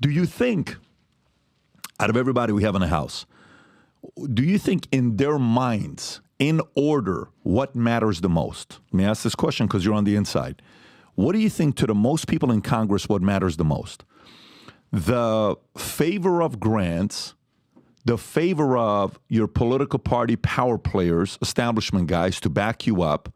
Do you think, out of everybody we have in the House, do you think in their minds, in order, what matters the most? Let me ask this question because you're on the inside. What do you think to the most people in Congress what matters the most? The favor of grants, the favor of your political party power players, establishment guys to back you up,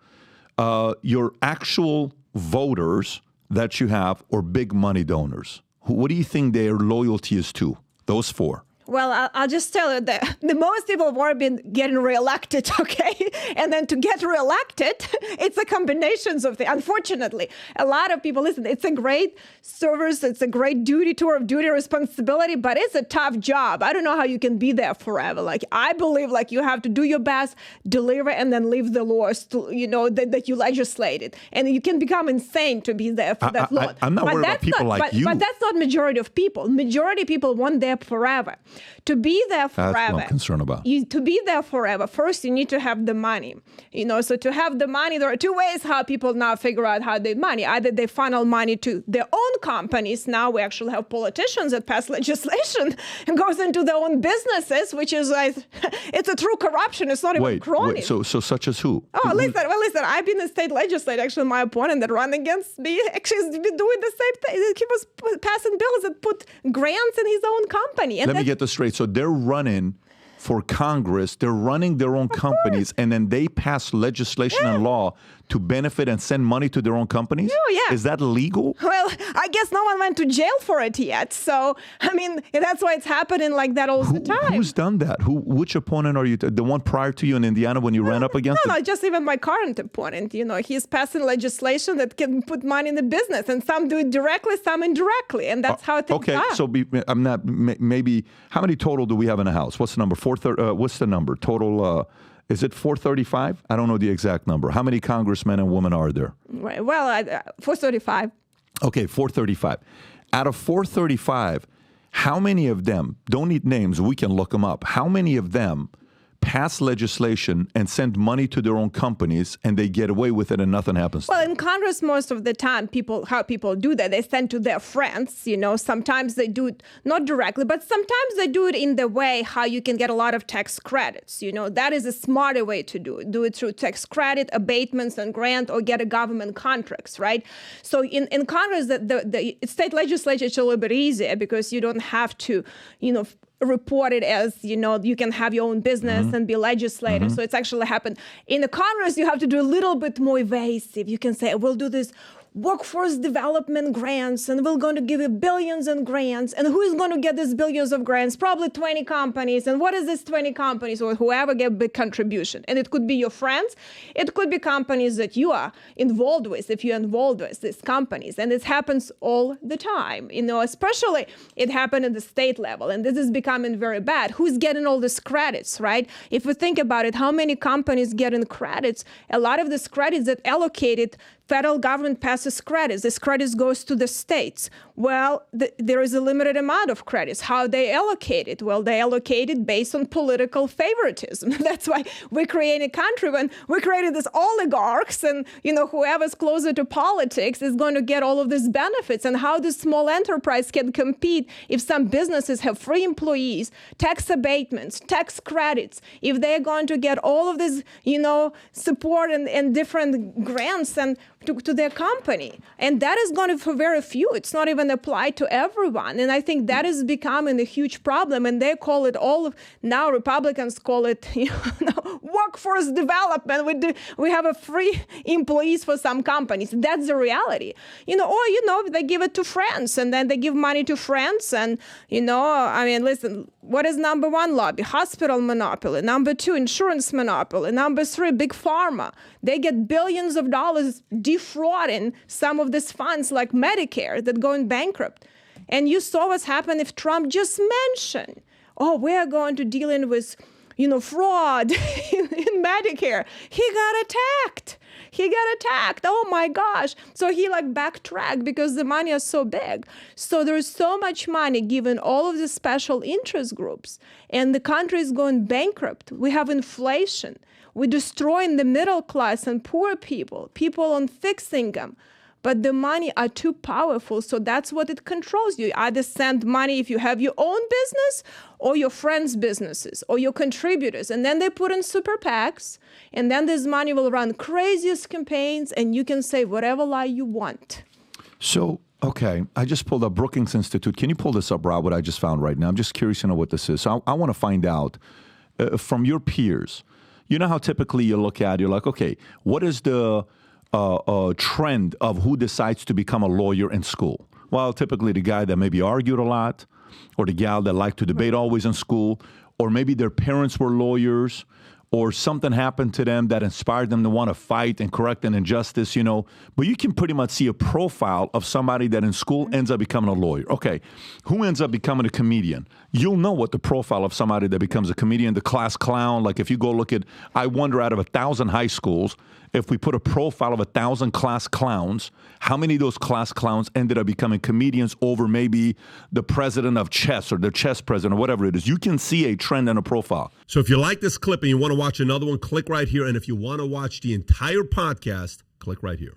your actual voters that you have, or big money donors? What do you think their loyalty is to? Those four. Well, I'll just tell you that the most people have been getting reelected, okay? And then to get reelected, it's a combination of things. Unfortunately, a lot of people, listen, it's a great service, it's a great tour of duty responsibility, but it's a tough job. I don't know how you can be there forever. Like, I believe like you have to do your best, deliver, and then leave the laws to, that you legislated. And you can become insane to be there for that long. I'm not worried about people like you. But that's not majority of people. Majority of people want there forever. To be there forever, that's what I'm concerned about. To be there forever, first you need to have the money. So to have the money, there are two ways how people now figure out how they money. Either they funnel money to their own companies. Now we actually have politicians that pass legislation and goes into their own businesses, which is like, it's a true corruption. It's not even crony. Wait, so such as who? Oh, listen, I've been a state legislator. Actually, my opponent that ran against me actually has been doing the same thing. He was passing bills that put grants in his own company. And let me get this straight. So they're running for Congress, they're running their own companies, and then they pass legislation and law to benefit and send money to their own companies? Oh, yeah. Is that legal? Well, I guess no one went to jail for it yet. So, I mean, that's why it's happening like that all the time. Who's done that? Which opponent are you? The one prior to you in Indiana when you ran up against him? No, just even my current opponent. He's passing legislation that can put money in the business, and some do it directly, some indirectly, and that's how things are. Okay, so I'm not, maybe, how many total do we have in the House? What's the number? What's the number? Total, is it 435? I don't know the exact number. How many congressmen and women are there? Right. Well, 435. Okay, 435. Out of 435, how many of them, don't need names, we can look them up, how many of them pass legislation and send money to their own companies and they get away with it and nothing happens to them? Well, in Congress, most of the time, how people do that, they send to their friends. Sometimes they do it not directly, but sometimes they do it in the way how you can get a lot of tax credits. That is a smarter way to do it. Do it through tax credit, abatements, and grant, or get a government contracts, right? So in Congress, the state legislature is a little bit easier because you don't have to, report it as, you can have your own business and be legislator. So it's actually happened. In the Congress, you have to do a little bit more evasive. You can say, we'll do this workforce development grants, and we're going to give you billions in grants. And who is going to get these billions of grants? Probably 20 companies. And what is this 20 companies? Or whoever get a big contribution. And it could be your friends. It could be companies that you are involved with, if you're involved with these companies. And this happens all the time. Especially it happened at the state level. And this is becoming very bad. Who's getting all these credits, right? If we think about it, how many companies getting credits? A lot of these credits that allocated, federal government passes credits. This credits goes to the states. Well, there is a limited amount of credits. How they allocate it? Well, they allocate it based on political favoritism. That's why we create a country when we created these oligarchs, and whoever's closer to politics is going to get all of these benefits. And how the small enterprise can compete if some businesses have free employees, tax abatements, tax credits, if they're going to get all of this, support and different grants and to their company. And that is going to be for very few. It's not even applied to everyone. And I think that is becoming a huge problem. And they call it now Republicans call it workforce development. We have a free employees for some companies. That's the reality. Or they give it to friends, and then they give money to friends. And, listen, what is number one lobby? Hospital monopoly. Number two, insurance monopoly. Number three, big pharma. They get billions of dollars defrauding some of these funds like Medicare that going bankrupt. And you saw what's happened if Trump just mentioned, we're going to deal in with, fraud in Medicare. He got attacked. Oh my gosh. So he backtracked because the money is so big. So there's so much money given all of the special interest groups, and the country is going bankrupt. We have inflation. We're destroying the middle class and poor people on fixed income. but the money are too powerful. So that's what it controls you. You either send money if you have your own business or your friends' businesses or your contributors. And then they put in super PACs. And then this money will run craziest campaigns and you can say whatever lie you want. So, okay, I just pulled up Brookings Institute. Can you pull this up, Rob, what I just found right now? I'm just curious to know what this is. So I want to find out from your peers. You know how typically you look at, you're like, okay, what is the trend of who decides to become a lawyer in school? Well, typically the guy that maybe argued a lot, or the gal that liked to debate always in school, or maybe their parents were lawyers, or something happened to them that inspired them to want to fight and correct an injustice, you know. But you can pretty much see a profile of somebody that in school ends up becoming a lawyer. Okay, who ends up becoming a comedian? You'll know what the profile of somebody that becomes a comedian, the class clown. Like if you go look at, I wonder out of 1,000 high schools, if we put a profile of 1,000 class clowns, how many of those class clowns ended up becoming comedians over maybe the president of chess or the chess president or whatever it is? You can see a trend in a profile. So if you like this clip and you want to watch another one, click right here. And if you want to watch the entire podcast, click right here.